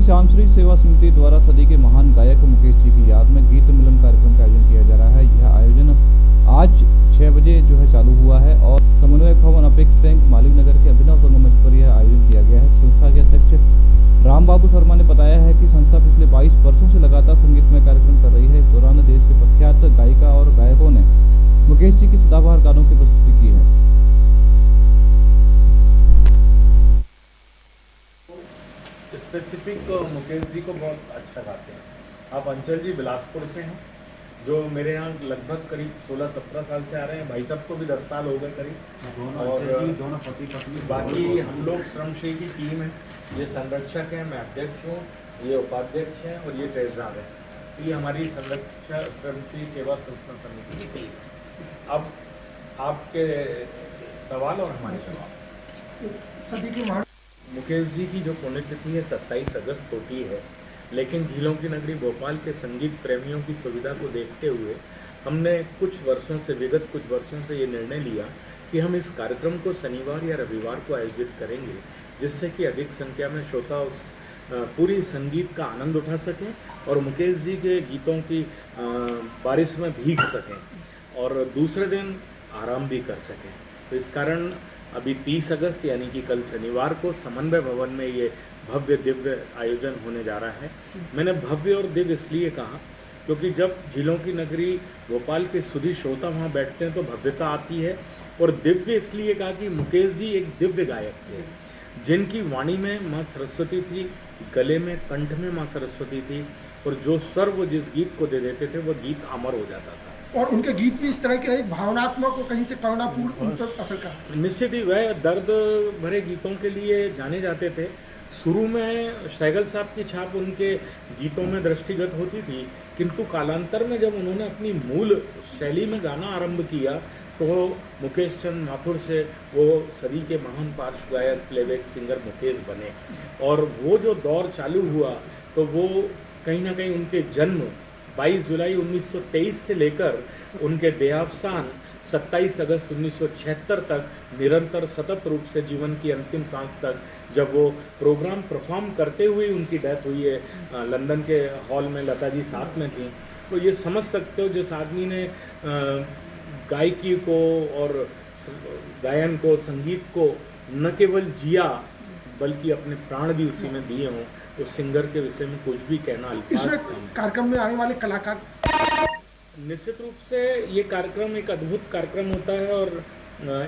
श्यामश्री सेवा समिति द्वारा सदी के महान गायक मुकेश जी की याद में गीत मिलन कार्यक्रम का आयोजन किया जा रहा है। यह आयोजन आज 6 बजे चालू हुआ है और समन्वयक भवन अपेक्स बैंक मालिक नगर के अभिनव संगमंच पर यह आयोजन किया गया है। संस्था के अध्यक्ष राम बाबू शर्मा ने बताया है कि संस्था पिछले 22 वर्षों से लगातार संगीतमय कार्यक्रम कर रही है। इस दौरान देश के प्रख्यात गायिका और गायकों ने मुकेश जी की सदाबहार गानों की प्रस्तुति की है। स्पेसिफिक मुकेश जी को बहुत अच्छा गाते हैं। आप अंचल जी बिलासपुर से हैं, जो मेरे यहाँ लगभग करीब 16-17 साल से आ रहे हैं। भाई साहब को भी 10 साल हो गए करीब। और दोनों पति पत्नी। बाकी हम लोग श्रमश्री की टीम है। ये संरक्षक हैं, मैं अध्यक्ष हूँ, ये उपाध्यक्ष हैं और ये ट्रेजरर है। तो ये हमारी संरक्षक श्रमश्री सेवा संस्था समिति की टीम है। अब आपके सवाल और हमारे सवाल। सदी की मुकेश जी की जो पुण्यतिथि है 27 अगस्त होती है, लेकिन झीलों की नगरी भोपाल के संगीत प्रेमियों की सुविधा को देखते हुए हमने विगत कुछ वर्षों से ये निर्णय लिया कि हम इस कार्यक्रम को शनिवार या रविवार को आयोजित करेंगे, जिससे कि अधिक संख्या में श्रोता उस पूरी संगीत का आनंद उठा सकें और मुकेश जी के गीतों की बारिश में भीग सकें और दूसरे दिन आराम भी कर सकें। तो इस कारण अभी 30 अगस्त यानी कि कल शनिवार को समन्वय भवन में ये भव्य दिव्य आयोजन होने जा रहा है। मैंने भव्य और दिव्य इसलिए कहा क्योंकि जब झीलों की नगरी भोपाल के सुधी श्रोता वहाँ बैठते हैं तो भव्यता आती है, और दिव्य इसलिए कहा कि मुकेश जी एक दिव्य गायक थे, जिनकी वाणी में माँ सरस्वती थी, गले में कंठ में माँ सरस्वती थी, और जो स्वर वो जिस गीत को दे देते थे वो गीत अमर हो जाता था। और उनके गीत भी इस तरह के रहे, भावनात्मक और कहीं से करुणापूर्ण उन पर असर कर। निश्चित ही वह दर्द भरे गीतों के लिए जाने जाते थे। शुरू में सैगल साहब की छाप उनके गीतों में दृष्टिगत होती थी, किंतु कालांतर में जब उन्होंने अपनी मूल शैली में गाना आरंभ किया तो मुकेश चंद माथुर से वो सदी के महान पार्श्व गायक प्लेबैक सिंगर मुकेश बने। और वो जो दौर चालू हुआ तो वो कहीं ना कहीं उनके जन्म 22 जुलाई 1923 से लेकर उनके देहावसान 27 अगस्त 1976 तक निरंतर सतत रूप से जीवन की अंतिम सांस तक, जब वो प्रोग्राम परफॉर्म करते हुए उनकी डेथ हुई है लंदन के हॉल में, लता जी साथ में थी। तो ये समझ सकते हो जिस आदमी ने गायकी को और गायन को, संगीत को न केवल जिया बल्कि अपने प्राण भी उसी में दिए हों, उस सिंगर के विषय में कुछ भी कहना अल्फाज नहीं। कार्यक्रम में आने वाले कलाकार, निश्चित रूप से ये कार्यक्रम एक अद्भुत कार्यक्रम होता है और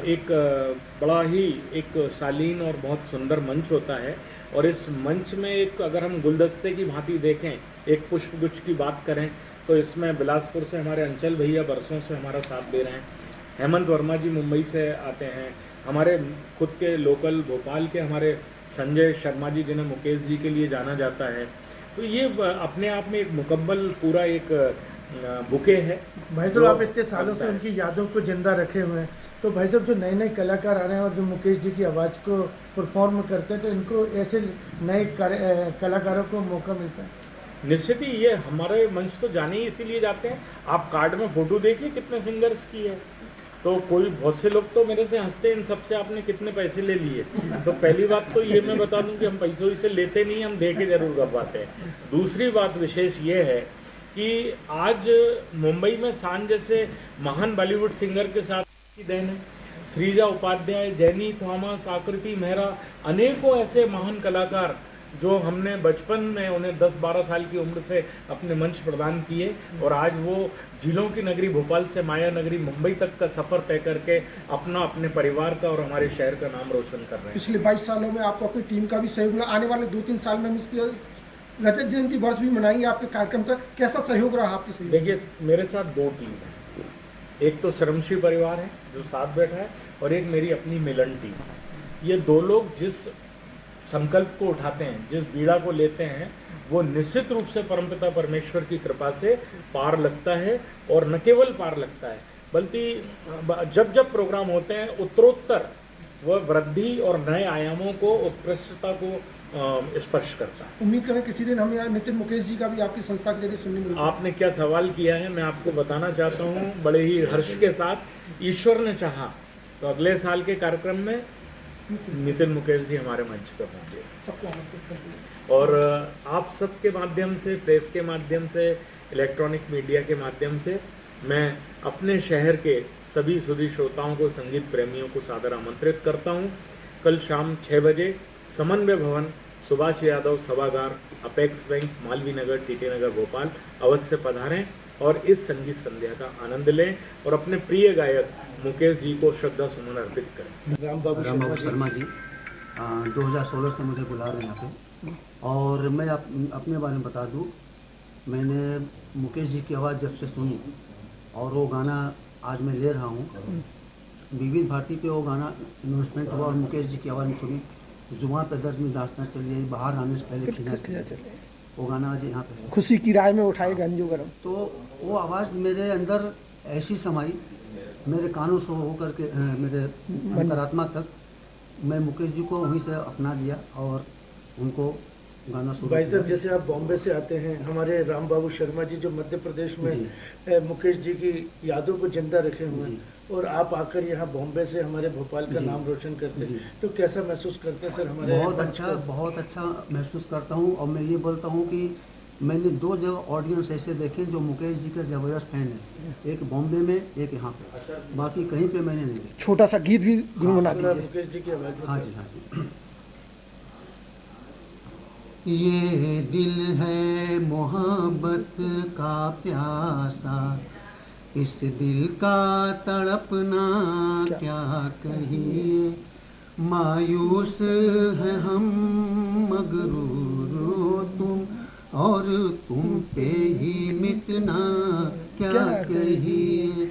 एक बड़ा ही एक शालीन और बहुत सुंदर मंच होता है। और इस मंच में एक, अगर हम गुलदस्ते की भांति देखें, एक पुष्पगुच्छ की बात करें तो इसमें बिलासपुर से हमारे अंचल भैया बरसों से हमारा साथ दे रहे हैं, हेमंत वर्मा जी मुंबई से आते हैं, हमारे खुद के लोकल भोपाल के हमारे संजय शर्मा जी जिन्हें मुकेश जी के लिए जाना जाता है। तो ये अपने आप में एक मुकम्मल पूरा एक बुके है। भाई साहब आप इतने सालों से उनकी यादों को जिंदा रखे हुए हैं, तो भाई साहब जो नए नए कलाकार आ रहे हैं और जो मुकेश जी की आवाज़ को परफॉर्म करते हैं, तो इनको ऐसे नए कलाकारों को मौका मिलता है? निश्चित ही ये हमारे मंच तो जाने ही इसीलिए जाते हैं। आप कार्ड में फोटो देखिए कितने सिंगर्स की है, तो कोई बहुत से लोग तो मेरे से हंसते हैं, इन सबसे आपने कितने पैसे ले लिए। तो पहली बात तो ये मैं बता दूं कि हम पैसों से लेते नहीं, हम दे के जरूर करवाते हैं। दूसरी बात विशेष ये है कि आज मुंबई में शान जैसे महान बॉलीवुड सिंगर के साथ की देन है, श्रीजा उपाध्याय, जैनी थॉमस, आकृति मेहरा, अनेकों ऐसे महान कलाकार जो हमने बचपन में उन्हें 10-12 साल की उम्र से अपने मंच प्रदान किए, और आज वो झीलों की नगरी भोपाल से माया नगरी मुंबई तक का सफ़र तय करके अपना, अपने परिवार का और हमारे शहर का नाम रोशन कर रहे हैं। पिछले 22 सालों में आपको अपनी टीम का भी सहयोग मिला, आने वाले 2-3 साल में इसकी रजत जयंती वर्ष भी मनाएंगे आपके कार्यक्रम का, कैसा सहयोग रहा आपके सहयोग? देखिए मेरे साथ 2 टीम है, एक तो श्रमश्री परिवार है जो साथ बैठा है, और एक मेरी अपनी मिलन टीम। ये 2 लोग जिस संकल्प को उठाते हैं, जिस बीड़ा को लेते हैं, वो निश्चित रूप से परमपिता परमेश्वर की कृपा से पार लगता है। और न केवल पार लगता है बल्कि जब जब प्रोग्राम होते हैं उत्तरोत्तर वह वृद्धि और नए आयामों को, उत्कृष्टता को स्पर्श करता है। उम्मीद करें किसी दिन हमें यहाँ नितिन मुकेश जी का भी आपकी संस्था के जरिए सुनने मिलेगा। आपने क्या सवाल किया है मैं आपको बताना चाहता हूँ बड़े ही हर्ष के साथ। ईश्वर ने चाहा तो अगले साल के कार्यक्रम में नितिन मुकेश जी हमारे मंच पर पहुंचे और आप सबके माध्यम से, प्रेस के माध्यम से, इलेक्ट्रॉनिक मीडिया के माध्यम से मैं अपने शहर के सभी सुधी श्रोताओं को, संगीत प्रेमियों को सादर आमंत्रित करता हूं। कल शाम 6 बजे समन्वय भवन, सुभाष यादव सभागार, apex bank, Malviya Nagar, TT नगर, भोपाल अवश्य पधारें और इस संगीत संध्या का आनंद लें और अपने प्रिय गायक मुकेश जी को श्रद्धा सुमन अर्पित करें। राम बाबू शर्मा जी 2016 से मुझे बुला रहे हैं यहाँ पे, और मैं अपने बारे में बता दूँ, मैंने मुकेश जी की आवाज़ जब से सुनी और वो गाना आज मैं ले रहा हूँ, विविध भारती पे वो गाना इन्वेस्टमेंट हुआ और मुकेश जी की आवाज़ में सुनी, जुबान पे दर्द में दास्तां चलिए, बाहर आने से पहले खिला चले, वो गाना आज यहाँ पे खुशी की राय में उठाए गंजो गरम। तो वो आवाज़ मेरे अंदर ऐसी समाई, मेरे कानों से होकर के मेरे अंतरात्मा तक, मैं मुकेश जी को वहीं से अपना लिया और उनको गाना सुना। भाई साहब, जैसे आप बॉम्बे से आते हैं, हमारे राम बाबू शर्मा जी जो मध्य प्रदेश में मुकेश जी की यादों को जिंदा रखे हुए हैं, और आप आकर यहाँ बॉम्बे से हमारे भोपाल का नाम रोशन करते हैं, तो कैसा महसूस करते हैं सर? हमारे बहुत अच्छा महसूस करता हूँ। और मैं ये बोलता हूँ कि मैंने 2 जगह ऑडियंस ऐसे देखे जो मुकेश जी के ज़बरदस्त फैन हैं, एक बॉम्बे में, एक यहाँ पे, बाकी कहीं पे मैंने नहीं देखा। छोटा सा गीत भी गुनगुना दीजिए मुकेश जी की आवाज़ में। हाँ जी, हाँ जी। ये दिल है मोहब्बत का प्यासा, इस दिल का तड़पना क्या कहिए, मायूस है हम मगरूर तुम, और तुम पे ही मिटना क्या कहिए,